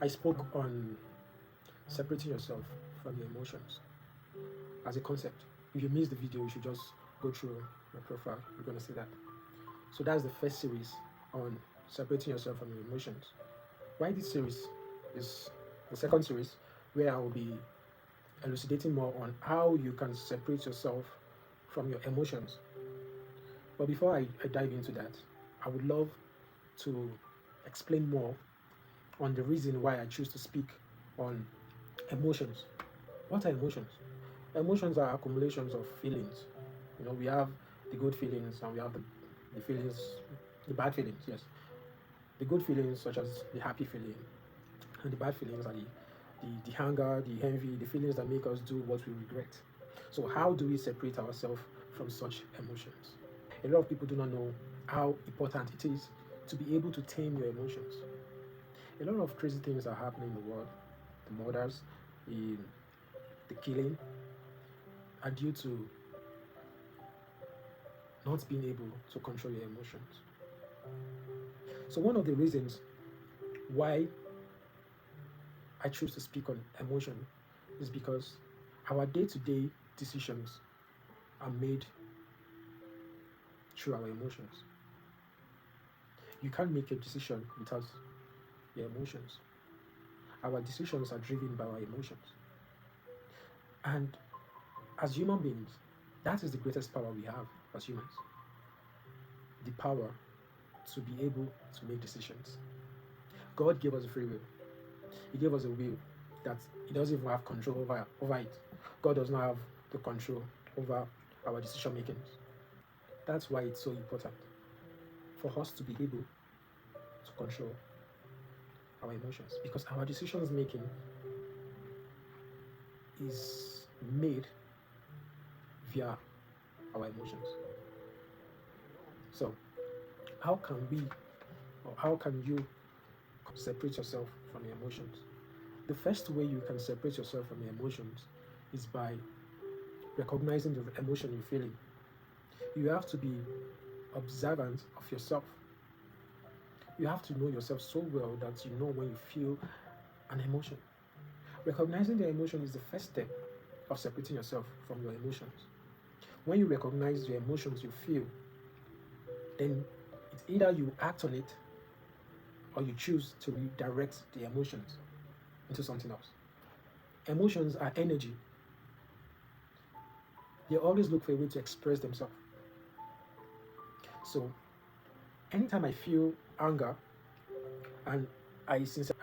I spoke on separating yourself from your emotions as a concept. If you missed the video, you should just go through my profile. You're going to see that. So that's the first series on separating yourself from your emotions. Why this series is the second series where I will be elucidating more on how you can separate yourself from your emotions. But before I dive into that, I would love to explain more on the reason why I choose to speak on emotions. What are emotions? Emotions are accumulations of feelings. We have the good feelings and we have the feelings, the bad feelings, yes. The good feelings, such as the happy feeling, and the bad feelings are the anger, the envy, the feelings that make us do what we regret. So, how do we separate ourselves from such emotions? A lot of people do not know how important it is to be able to tame your emotions. A lot of crazy things are happening in the world. The murders, the killing are due to not being able to control your emotions. So, one of the reasons why I choose to speak on emotion is because our day to day decisions are made through our emotions. You can't make a decision without your emotions. Our decisions are driven by our emotions. And as human beings, that is the greatest power we have as humans, the power to be able to make decisions. God gave us a free will. He gave us a will that He doesn't even have control over it. God does not have the control over our decision making. That's why it's so important for us to be able to control our emotions, because our decisions making is made via our emotions. So, how can we, or how can you separate yourself from your emotions? The first way you can separate yourself from your emotions is by recognizing the emotion you're feeling. You have to be observant of yourself. You have to know yourself so well that you know when you feel an emotion. Recognizing the emotion is the first step of separating yourself from your emotions. When you recognize the emotions you feel, then it's either you act on it or you choose to redirect the emotions into something else. Emotions are energy. They always look for a way to express themselves. So, anytime I feel anger and I sincerely